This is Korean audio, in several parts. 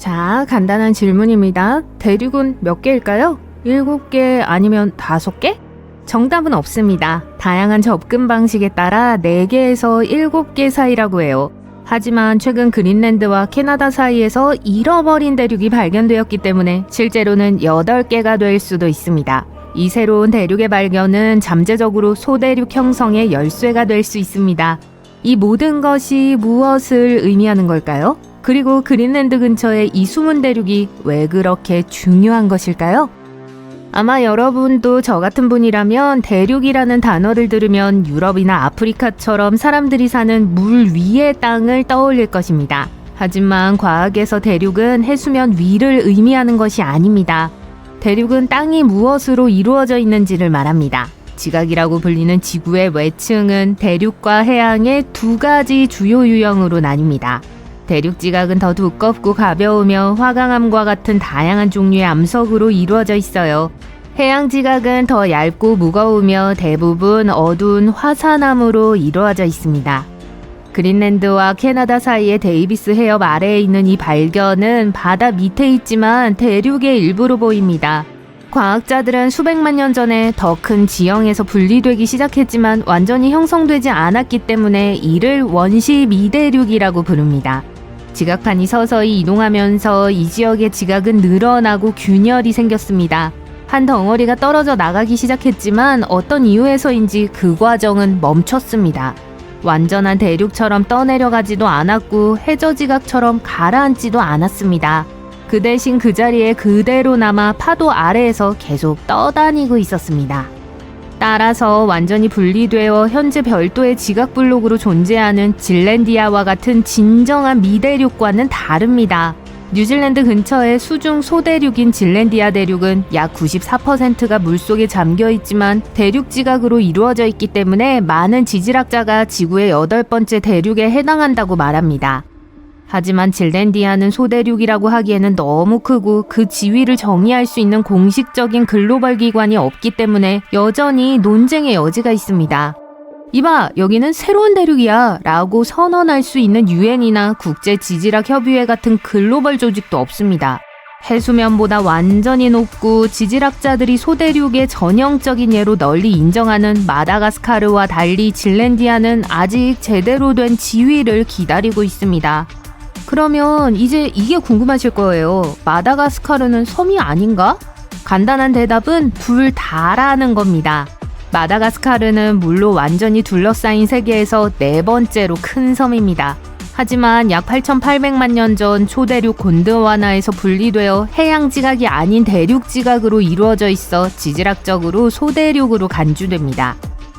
자, 간단한 질문입니다. 대륙은 몇 개일까요? 7개 아니면 5개? 정답은 없습니다. 다양한 접근 방식에 따라 4개에서 7개 사이라고 해요. 하지만 최근 그린랜드와 캐나다 사이에서 잃어버린 대륙이 발견되었기 때문에 실제로는 8개가 될 수도 있습니다. 이 새로운 대륙의 발견은 잠재적으로 소대륙 형성의 열쇠가 될 수 있습니다. 이 모든 것이 무엇을 의미하는 걸까요? 그리고 그린랜드 근처의 이 숨은 대륙이 왜 그렇게 중요한 것일까요? 아마 여러분도 저 같은 분이라면 대륙이라는 단어를 들으면 유럽이나 아프리카처럼 사람들이 사는 물 위의 땅을 떠올릴 것입니다. 하지만 과학에서 대륙은 해수면 위를 의미하는 것이 아닙니다. 대륙은 땅이 무엇으로 이루어져 있는지를 말합니다. 지각이라고 불리는 지구의 외층은 대륙과 해양의 2가지 주요 유형으로 나뉩니다. 대륙 지각은 더 두껍고 가벼우며 화강암과 같은 다양한 종류의 암석으로 이루어져 있어요. 해양 지각은 더 얇고 무거우며 대부분 어두운 화산암으로 이루어져 있습니다. 그린랜드와 캐나다 사이의 데이비스 해협 아래에 있는 이 발견은 바다 밑에 있지만 대륙의 일부로 보입니다. 과학자들은 수백만 년 전에 더 큰 지형에서 분리되기 시작했지만 완전히 형성되지 않았기 때문에 이를 원시 미대륙이라고 부릅니다. 지각판이 서서히 이동하면서 이 지역의 지각은 늘어나고 균열이 생겼습니다. 한 덩어리가 떨어져 나가기 시작했지만 어떤 이유에서인지 그 과정은 멈췄습니다. 완전한 대륙처럼 떠내려가지도 않았고 해저지각처럼 가라앉지도 않았습니다. 그 대신 그 자리에 그대로 남아 파도 아래에서 계속 떠다니고 있었습니다. 따라서 완전히 분리되어 현재 별도의 지각블록으로 존재하는 질랜디아와 같은 진정한 미대륙과는 다릅니다. 뉴질랜드 근처의 수중 소대륙인 질랜디아 대륙은 약 94%가 물속에 잠겨 있지만 대륙 지각으로 이루어져 있기 때문에 많은 지질학자가 지구의 8번째 대륙에 해당한다고 말합니다. 하지만 질랜디아는 소대륙이라고 하기에는 너무 크고 그 지위를 정의할 수 있는 공식적인 글로벌 기관이 없기 때문에 여전히 논쟁의 여지가 있습니다. 이봐, 여기는 새로운 대륙이야 라고 선언할 수 있는 유엔이나 국제지질학협의회 같은 글로벌 조직도 없습니다. 해수면보다 완전히 높고 지질학자들이 소대륙의 전형적인 예로 널리 인정하는 마다가스카르와 달리 질랜디아는 아직 제대로 된 지위를 기다리고 있습니다. 그러면 이제 이게 궁금하실 거예요. 마다가스카르는 섬이 아닌가? 간단한 대답은 둘 다라는 겁니다. 마다가스카르는 물로 완전히 둘러싸인 세계에서 4번째로 큰 섬입니다. 하지만 약 8,800만 년 전 초대륙 곤드와나에서 분리되어 해양 지각이 아닌 대륙 지각으로 이루어져 있어 지질학적으로 소대륙으로 간주됩니다.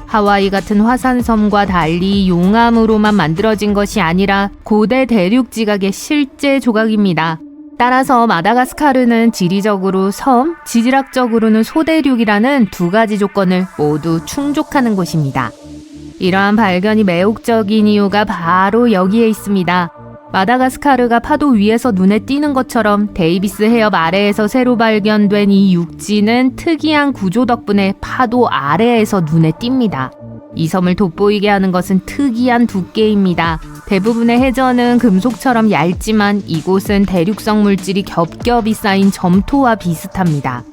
하와이 같은 화산섬과 달리 용암으로만 만들어진 것이 아니라 고대 대륙 지각의 실제 조각입니다. 따라서 마다가스카르는 지리적으로 섬, 지질학적으로는 소대륙이라는 2가지 조건을 모두 충족하는 곳입니다. 이러한 발견이 매혹적인 이유가 바로 여기에 있습니다. 마다가스카르가 파도 위에서 눈에 띄는 것처럼 데이비스 해협 아래에서 새로 발견된 이 육지는 특이한 구조 덕분에 파도 아래에서 눈에 띕니다. 이 섬을 돋보이게 하는 것은 특이한 두께입니다. 대부분의 해저는 금속처럼 얇지만 이곳은 대륙성 물질이 겹겹이 쌓인 점토와 비슷합니다.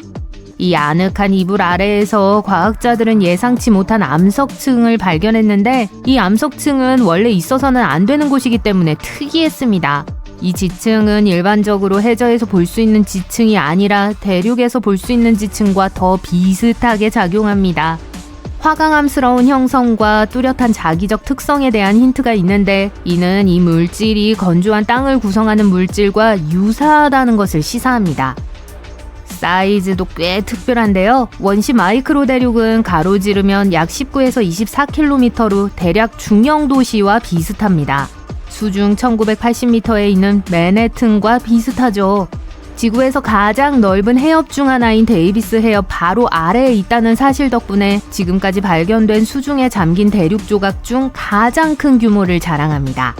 이 아늑한 이불 아래에서 과학자들은 예상치 못한 암석층을 발견했는데 이 암석층은 원래 있어서는 안 되는 곳이기 때문에 특이했습니다. 이 지층은 일반적으로 해저에서 볼 수 있는 지층이 아니라 대륙에서 볼 수 있는 지층과 더 비슷하게 작용합니다. 화강암스러운 형성과 뚜렷한 자기적 특성에 대한 힌트가 있는데 이는 이 물질이 건조한 땅을 구성하는 물질과 유사하다는 것을 시사합니다. 사이즈도 꽤 특별한데요. 원시 마이크로 대륙은 가로지르면 약 19에서 24km로 대략 중형 도시와 비슷합니다. 수중 1980m에 있는 맨해튼과 비슷하죠. 지구에서 가장 넓은 해협 중 하나인 데이비스 해협 바로 아래에 있다는 사실 덕분에 지금까지 발견된 수중에 잠긴 대륙 조각 중 가장 큰 규모를 자랑합니다.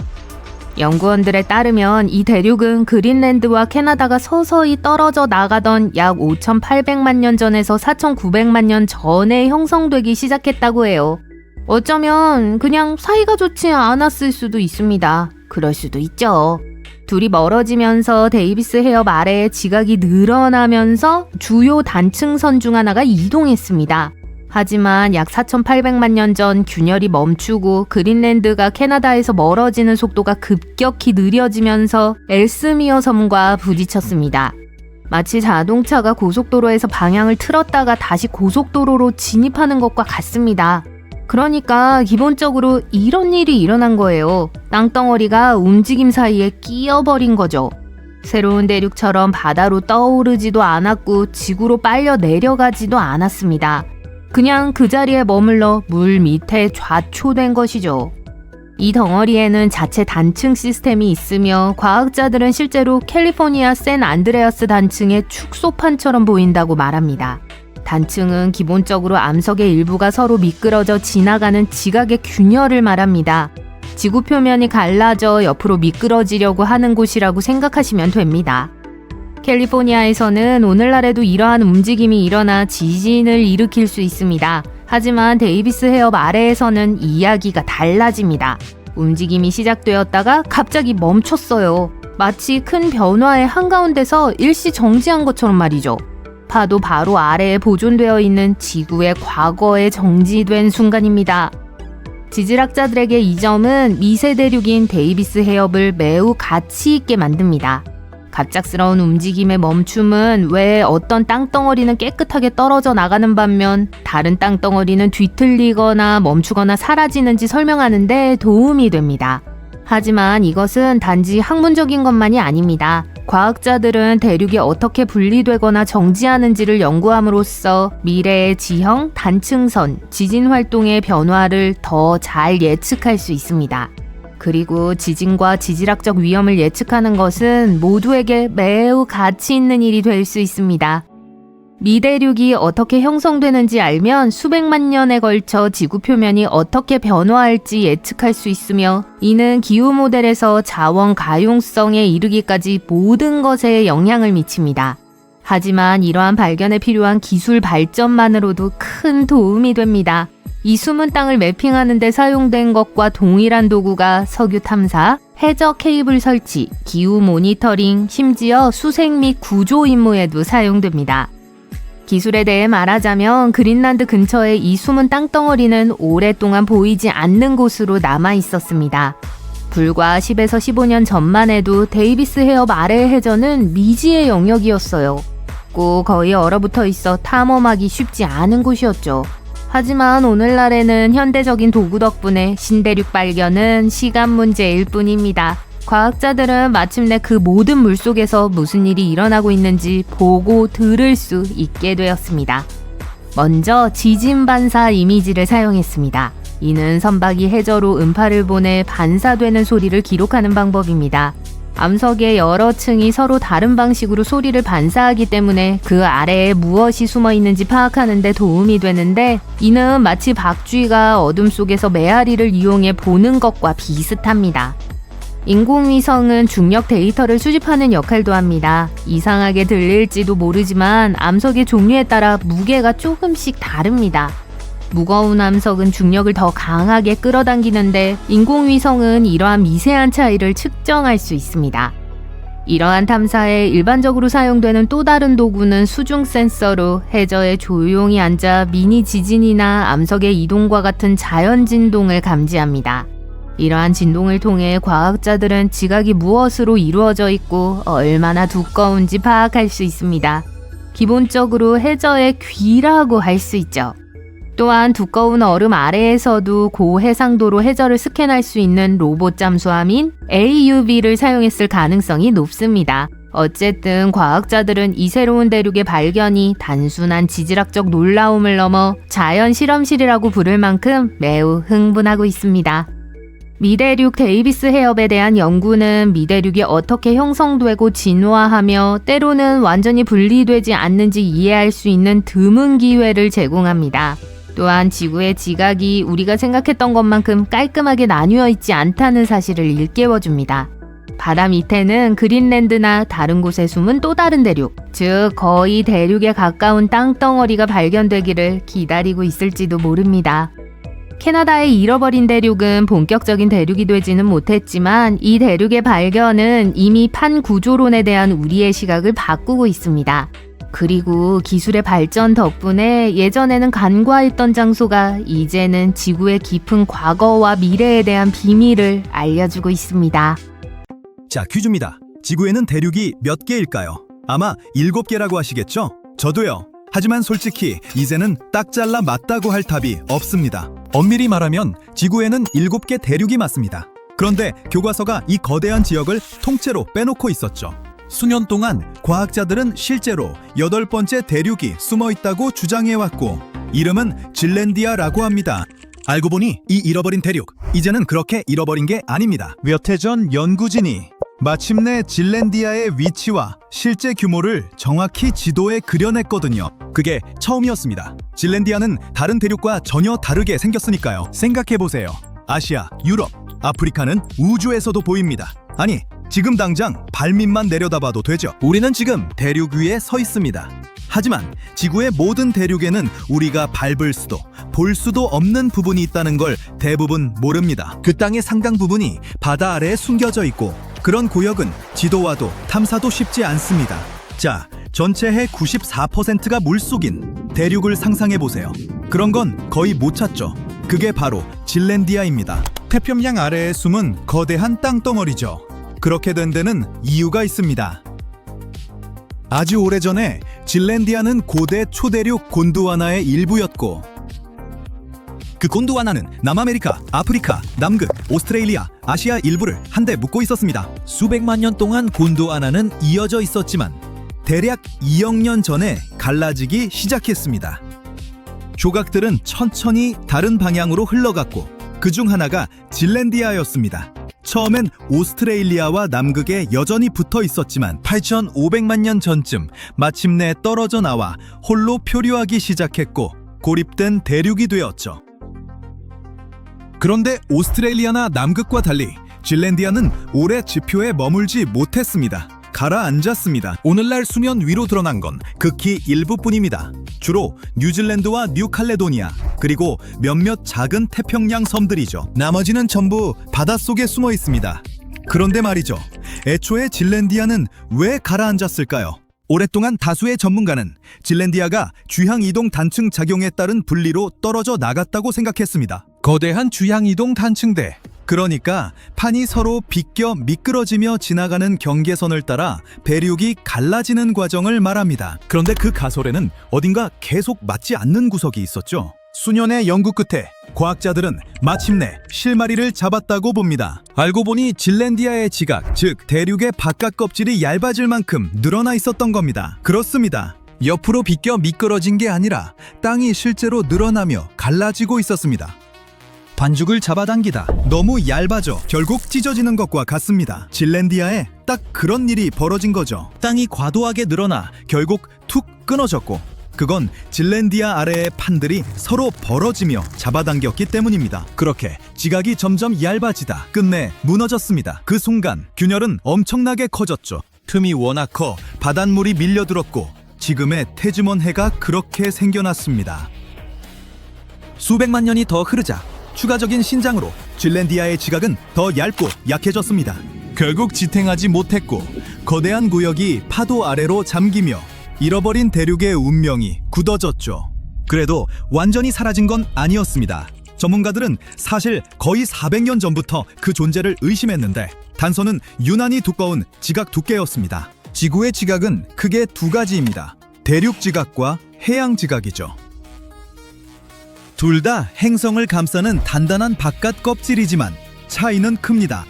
연구원들에 따르면 이 대륙은 그린랜드와 캐나다가 서서히 떨어져 나가던 약 5,800만 년 전에서 4,900만 년 전에 형성되기 시작했다고 해요. 어쩌면 그냥 사이가 좋지 않았을 수도 있습니다. 그럴 수도 있죠. 둘이 멀어지면서 데이비스 해협 아래에 지각이 늘어나면서 주요 단층선 중 하나가 이동했습니다. 하지만 약 4,800만 년 전 균열이 멈추고 그린랜드가 캐나다에서 멀어지는 속도가 급격히 느려지면서 엘스미어 섬과 부딪혔습니다. 마치 자동차가 고속도로에서 방향을 틀었다가 다시 고속도로로 진입하는 것과 같습니다. 그러니까 기본적으로 이런 일이 일어난 거예요. 땅덩어리가 움직임 사이에 끼어버린 거죠. 새로운 대륙처럼 바다로 떠오르지도 않았고 지구로 빨려 내려가지도 않았습니다. 그냥 그 자리에 머물러 물 밑에 좌초된 것이죠. 이 덩어리에는 자체 단층 시스템이 있으며 과학자들은 실제로 캘리포니아 샌안드레아스 단층의 축소판처럼 보인다고 말합니다. 단층은 기본적으로 암석의 일부가 서로 미끄러져 지나가는 지각의 균열을 말합니다. 지구 표면이 갈라져 옆으로 미끄러지려고 하는 곳이라고 생각하시면 됩니다. 캘리포니아에서는 오늘날에도 이러한 움직임이 일어나 지진을 일으킬 수 있습니다. 하지만 데이비스 해협 아래에서는 이야기가 달라집니다. 움직임이 시작되었다가 갑자기 멈췄어요. 마치 큰 변화의 한가운데서 일시 정지한 것처럼 말이죠. 파도 바로 아래에 보존되어 있는 지구의 과거에 정지된 순간입니다. 지질학자들에게 이 점은 미세 대륙인 데이비스 해협을 매우 가치 있게 만듭니다. 갑작스러운 움직임의 멈춤은 왜 어떤 땅덩어리는 깨끗하게 떨어져 나가는 반면 다른 땅덩어리는 뒤틀리거나 멈추거나 사라지는지 설명하는 데 도움이 됩니다. 하지만 이것은 단지 학문적인 것만이 아닙니다. 과학자들은 대륙이 어떻게 분리되거나 정지하는지를 연구함으로써 미래의 지형, 단층선, 지진 활동의 변화를 더 잘 예측할 수 있습니다. 그리고 지진과 지질학적 위험을 예측하는 것은 모두에게 매우 가치 있는 일이 될 수 있습니다. 미대륙이 어떻게 형성되는지 알면 수백만 년에 걸쳐 지구 표면이 어떻게 변화할지 예측할 수 있으며 이는 기후 모델에서 자원 가용성에 이르기까지 모든 것에 영향을 미칩니다. 하지만 이러한 발견에 필요한 기술 발전만으로도 큰 도움이 됩니다. 이 숨은 땅을 매핑하는 데 사용된 것과 동일한 도구가 석유 탐사, 해저 케이블 설치, 기후 모니터링, 심지어 수색 및 구조 임무에도 사용됩니다. 기술에 대해 말하자면 그린란드 근처의 이 숨은 땅덩어리는 오랫동안 보이지 않는 곳으로 남아 있었습니다. 불과 10에서 15년 전만 해도 데이비스 해협 아래의 해저는 미지의 영역이었어요. 꼭 거의 얼어붙어 있어 탐험하기 쉽지 않은 곳이었죠. 하지만 오늘날에는 현대적인 도구 덕분에 신대륙 발견은 시간 문제일 뿐입니다. 과학자들은 마침내 그 모든 물속에서 무슨 일이 일어나고 있는지 보고 들을 수 있게 되었습니다. 먼저 지진 반사 이미지를 사용했습니다. 이는 선박이 해저로 음파를 보내 반사되는 소리를 기록하는 방법입니다. 암석의 여러 층이 서로 다른 방식으로 소리를 반사하기 때문에 그 아래에 무엇이 숨어 있는지 파악하는 데 도움이 되는데 이는 마치 박쥐가 어둠 속에서 메아리를 이용해 보는 것과 비슷합니다. 인공위성은 중력 데이터를 수집하는 역할도 합니다. 이상하게 들릴지도 모르지만 암석의 종류에 따라 무게가 조금씩 다릅니다. 무거운 암석은 중력을 더 강하게 끌어당기는데 인공위성은 이러한 미세한 차이를 측정할 수 있습니다. 이러한 탐사에 일반적으로 사용되는 또 다른 도구는 수중 센서로 해저에 조용히 앉아 미니 지진이나 암석의 이동과 같은 자연 진동을 감지합니다. 이러한 진동을 통해 과학자들은 지각이 무엇으로 이루어져 있고 얼마나 두꺼운지 파악할 수 있습니다. 기본적으로 해저의 귀라고 할 수 있죠. 또한 두꺼운 얼음 아래에서도 고해상도로 해저를 스캔할 수 있는 로봇 잠수함인 AUV를 사용했을 가능성이 높습니다. 어쨌든 과학자들은 이 새로운 대륙의 발견이 단순한 지질학적 놀라움을 넘어 자연 실험실이라고 부를 만큼 매우 흥분하고 있습니다. 미대륙 데이비스 해협에 대한 연구는 미대륙이 어떻게 형성되고 진화하며 때로는 완전히 분리되지 않는지 이해할 수 있는 드문 기회를 제공합니다. 또한 지구의 지각이 우리가 생각했던 것만큼 깔끔하게 나뉘어 있지 않다는 사실을 일깨워줍니다. 바다 밑에는 그린랜드나 다른 곳에 숨은 또 다른 대륙, 즉 거의 대륙에 가까운 땅덩어리가 발견되기를 기다리고 있을지도 모릅니다. 캐나다의 잃어버린 대륙은 본격적인 대륙이 되지는 못했지만 이 대륙의 발견은 이미 판 구조론에 대한 우리의 시각을 바꾸고 있습니다. 그리고 기술의 발전 덕분에 예전에는 간과했던 장소가 이제는 지구의 깊은 과거와 미래에 대한 비밀을 알려주고 있습니다. 자, 퀴즈입니다. 지구에는 대륙이 몇 개일까요? 아마 7개라고 하시겠죠? 저도요. 하지만 솔직히 이제는 딱 잘라 맞다고 할 답이 없습니다. 엄밀히 말하면 지구에는 7개 대륙이 맞습니다. 그런데 교과서가 이 거대한 지역을 통째로 빼놓고 있었죠. 수년 동안 과학자들은 실제로 8번째 대륙이 숨어 있다고 주장해왔고 이름은 질렌디아라고 합니다. 알고 보니 이 잃어버린 대륙, 이제는 그렇게 잃어버린 게 아닙니다. 몇 해 전 연구진이 마침내 질렌디아의 위치와 실제 규모를 정확히 지도에 그려냈거든요. 그게 처음이었습니다. 질렌디아는 다른 대륙과 전혀 다르게 생겼으니까요. 생각해보세요. 아시아, 유럽, 아프리카는 우주에서도 보입니다. 아니, 지금 당장 발밑만 내려다봐도 되죠. 우리는 지금 대륙 위에 서 있습니다. 하지만 지구의 모든 대륙에는 우리가 밟을 수도 볼 수도 없는 부분이 있다는 걸 대부분 모릅니다. 그 땅의 상당 부분이 바다 아래에 숨겨져 있고 그런 구역은 지도와도 탐사도 쉽지 않습니다. 자, 전체의 94%가 물속인 대륙을 상상해보세요. 그런 건 거의 못 찾죠. 그게 바로 질렌디아입니다. 태평양 아래에 숨은 거대한 땅덩어리죠. 그렇게 된 데는 이유가 있습니다. 아주 오래전에 질렌디아는 고대 초대륙 곤두와나의 일부였고 그 곤두와나는 남아메리카, 아프리카, 남극, 오스트레일리아, 아시아 일부를 한데 묶고 있었습니다. 수백만 년 동안 곤두와나는 이어져 있었지만 대략 2억 년 전에 갈라지기 시작했습니다. 조각들은 천천히 다른 방향으로 흘러갔고 그중 하나가 질렌디아였습니다. 처음엔 오스트레일리아와 남극에 여전히 붙어 있었지만 8,500만 년 전쯤 마침내 떨어져 나와 홀로 표류하기 시작했고 고립된 대륙이 되었죠. 그런데 오스트레일리아나 남극과 달리 질렌디아는 오래 지표에 머물지 못했습니다. 가라앉았습니다. 오늘날 수면 위로 드러난 건 극히 일부뿐입니다. 주로 뉴질랜드와 뉴칼레도니아 그리고 몇몇 작은 태평양 섬들이죠. 나머지는 전부 바닷속에 숨어 있습니다. 그런데 말이죠. 애초에 질렌디아는 왜 가라앉았을까요? 오랫동안 다수의 전문가는 질렌디아가 주향이동 단층 작용에 따른 분리로 떨어져 나갔다고 생각했습니다. 거대한 주향이동 단층대, 그러니까 판이 서로 비껴 미끄러지며 지나가는 경계선을 따라 대륙이 갈라지는 과정을 말합니다. 그런데 그 가설에는 어딘가 계속 맞지 않는 구석이 있었죠. 수년의 연구 끝에 과학자들은 마침내 실마리를 잡았다고 봅니다. 알고 보니 질렌디아의 지각, 즉 대륙의 바깥 껍질이 얇아질 만큼 늘어나 있었던 겁니다. 그렇습니다. 옆으로 비껴 미끄러진 게 아니라 땅이 실제로 늘어나며 갈라지고 있었습니다. 반죽을 잡아당기다 너무 얇아져 결국 찢어지는 것과 같습니다. 질렌디아에 딱 그런 일이 벌어진 거죠. 땅이 과도하게 늘어나 결국 툭 끊어졌고 그건 질렌디아 아래의 판들이 서로 벌어지며 잡아당겼기 때문입니다. 그렇게 지각이 점점 얇아지다 끝내 무너졌습니다. 그 순간 균열은 엄청나게 커졌죠. 틈이 워낙 커 바닷물이 밀려들었고 지금의 태즈먼해가 그렇게 생겨났습니다. 수백만 년이 더 흐르자 추가적인 신장으로 질렌디아의 지각은 더 얇고 약해졌습니다. 결국 지탱하지 못했고 거대한 구역이 파도 아래로 잠기며 잃어버린 대륙의 운명이 굳어졌죠. 그래도 완전히 사라진 건 아니었습니다. 전문가들은 사실 거의 400년 전부터 그 존재를 의심했는데 단서는 유난히 두꺼운 지각 두께였습니다. 지구의 지각은 크게 두 가지입니다. 대륙 지각과 해양 지각이죠. 둘 다 행성을 감싸는 단단한 바깥 껍질이지만 차이는 큽니다.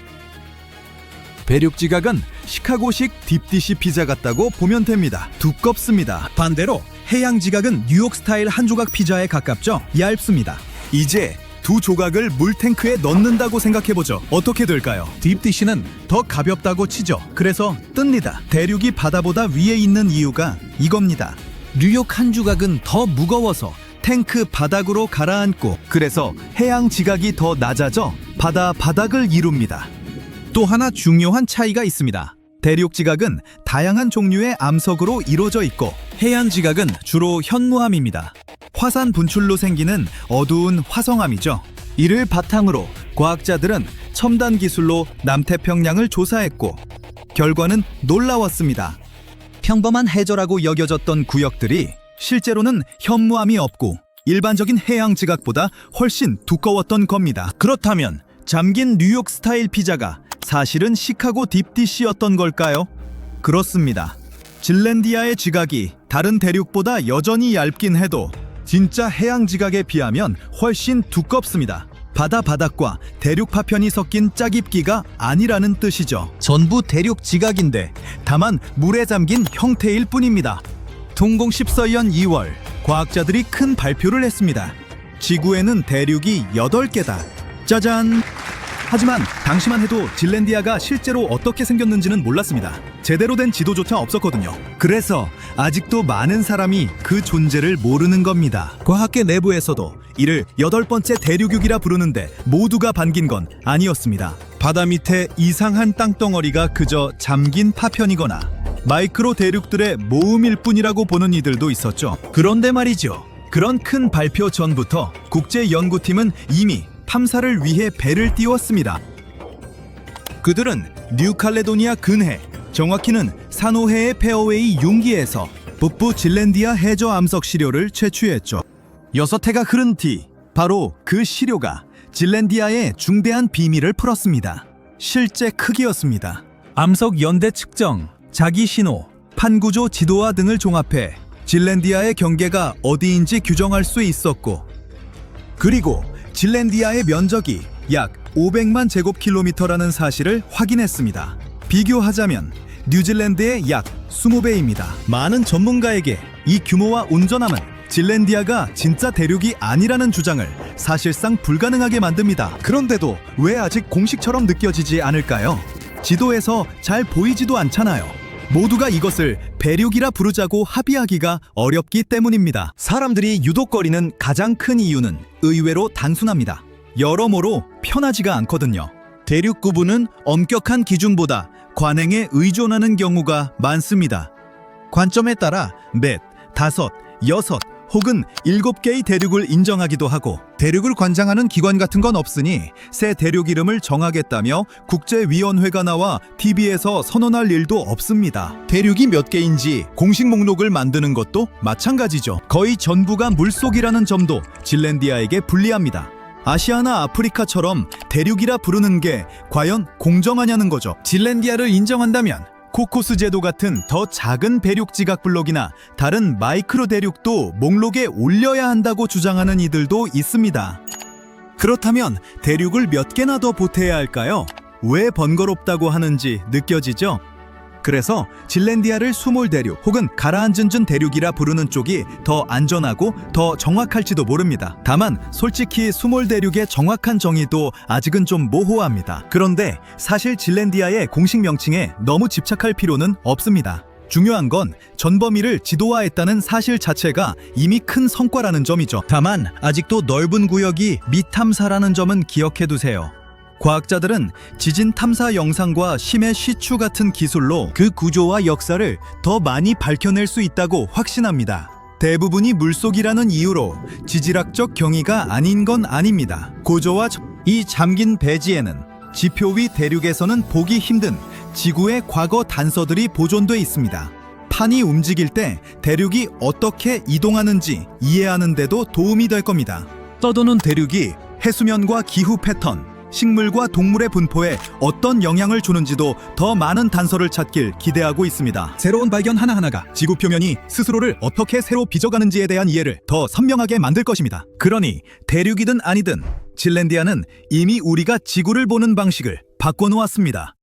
대륙 지각은 시카고식 딥디시 피자 같다고 보면 됩니다. 두껍습니다. 반대로 해양 지각은 뉴욕 스타일 한 조각 피자에 가깝죠. 얇습니다. 이제 두 조각을 물탱크에 넣는다고 생각해보죠. 어떻게 될까요? 딥디시는 더 가볍다고 치죠. 그래서 뜹니다. 대륙이 바다보다 위에 있는 이유가 이겁니다. 뉴욕 한 조각은 더 무거워서 탱크 바닥으로 가라앉고 그래서 해양 지각이 더 낮아져 바다 바닥을 이룹니다. 또 하나 중요한 차이가 있습니다. 대륙 지각은 다양한 종류의 암석으로 이루어져 있고 해안 지각은 주로 현무암입니다. 화산 분출로 생기는 어두운 화성암이죠. 이를 바탕으로 과학자들은 첨단 기술로 남태평양을 조사했고 결과는 놀라웠습니다. 평범한 해저라고 여겨졌던 구역들이 실제로는 현무암이 없고 일반적인 해양 지각보다 훨씬 두꺼웠던 겁니다. 그렇다면 잠긴 뉴욕 스타일 피자가 사실은 시카고 딥디시였던 걸까요? 그렇습니다. 질랜디아의 지각이 다른 대륙보다 여전히 얇긴 해도 진짜 해양 지각에 비하면 훨씬 두껍습니다. 바다 바닥과 대륙 파편이 섞인 짜깁기가 아니라는 뜻이죠. 전부 대륙 지각인데 다만 물에 잠긴 형태일 뿐입니다. 통공 14년 2월 과학자들이 큰 발표를 했습니다. 지구에는 대륙이 8개다. 짜잔! 하지만 당시만 해도 질랜디아가 실제로 어떻게 생겼는지는 몰랐습니다. 제대로 된 지도조차 없었거든요. 그래서 아직도 많은 사람이 그 존재를 모르는 겁니다. 과학계 내부에서도 이를 8번째 대륙육이라 부르는데 모두가 반긴 건 아니었습니다. 바다 밑에 이상한 땅덩어리가 그저 잠긴 파편이거나 마이크로 대륙들의 모음일 뿐이라고 보는 이들도 있었죠. 그런데 말이죠. 그런 큰 발표 전부터 국제연구팀은 이미 탐사를 위해 배를 띄웠습니다. 그들은 뉴칼레도니아 근해, 정확히는 산호해의 페어웨이 융기에서 북부 질랜디아 해저 암석 시료를 채취했죠. 6해가 흐른 뒤 바로 그 시료가 질랜디아의 중대한 비밀을 풀었습니다. 실제 크기였습니다. 암석 연대 측정, 자기 신호, 판구조 지도화 등을 종합해 질랜디아의 경계가 어디인지 규정할 수 있었고, 그리고 질랜디아의 면적이 약 500만 제곱킬로미터라는 사실을 확인했습니다. 비교하자면 뉴질랜드의 약 20배입니다. 많은 전문가에게 이 규모와 운전함은 질랜디아가 진짜 대륙이 아니라는 주장을 사실상 불가능하게 만듭니다. 그런데도 왜 아직 공식처럼 느껴지지 않을까요? 지도에서 잘 보이지도 않잖아요. 모두가 이것을 배륙이라 부르자고 합의하기가 어렵기 때문입니다. 사람들이 유독거리는 가장 큰 이유는 의외로 단순합니다. 여러모로 편하지가 않거든요. 대륙 구분은 엄격한 기준보다 관행에 의존하는 경우가 많습니다. 관점에 따라 넷, 다섯, 여섯 혹은 7개의 대륙을 인정하기도 하고, 대륙을 관장하는 기관 같은 건 없으니 새 대륙 이름을 정하겠다며 국제위원회가 나와 TV에서 선언할 일도 없습니다. 대륙이 몇 개인지 공식 목록을 만드는 것도 마찬가지죠. 거의 전부가 물속이라는 점도 질랜디아에게 불리합니다. 아시아나 아프리카처럼 대륙이라 부르는 게 과연 공정하냐는 거죠. 질랜디아를 인정한다면 코코스 제도 같은 더 작은 대륙 지각 블록이나 다른 마이크로 대륙도 목록에 올려야 한다고 주장하는 이들도 있습니다. 그렇다면 대륙을 몇 개나 더 보태야 할까요? 왜 번거롭다고 하는지 느껴지죠? 그래서 질랜디아를 수몰 대륙 혹은 가라앉은 대륙이라 부르는 쪽이 더 안전하고 더 정확할지도 모릅니다. 다만 솔직히 수몰 대륙의 정확한 정의도 아직은 좀 모호합니다. 그런데 사실 질랜디아의 공식 명칭에 너무 집착할 필요는 없습니다. 중요한 건 전범위를 지도화했다는 사실 자체가 이미 큰 성과라는 점이죠. 다만 아직도 넓은 구역이 미탐사라는 점은 기억해두세요. 과학자들은 지진 탐사 영상과 심해 시추 같은 기술로 그 구조와 역사를 더 많이 밝혀낼 수 있다고 확신합니다. 대부분이 물속이라는 이유로 지질학적 경이가 아닌 건 아닙니다. 고조와 이 잠긴 배지에는 지표 위 대륙에서는 보기 힘든 지구의 과거 단서들이 보존돼 있습니다. 판이 움직일 때 대륙이 어떻게 이동하는지 이해하는 데도 도움이 될 겁니다. 떠도는 대륙이 해수면과 기후 패턴, 식물과 동물의 분포에 어떤 영향을 주는지도 더 많은 단서를 찾길 기대하고 있습니다. 새로운 발견 하나하나가 지구 표면이 스스로를 어떻게 새로 빚어가는지에 대한 이해를 더 선명하게 만들 것입니다. 그러니 대륙이든 아니든 질랜디아는 이미 우리가 지구를 보는 방식을 바꿔놓았습니다.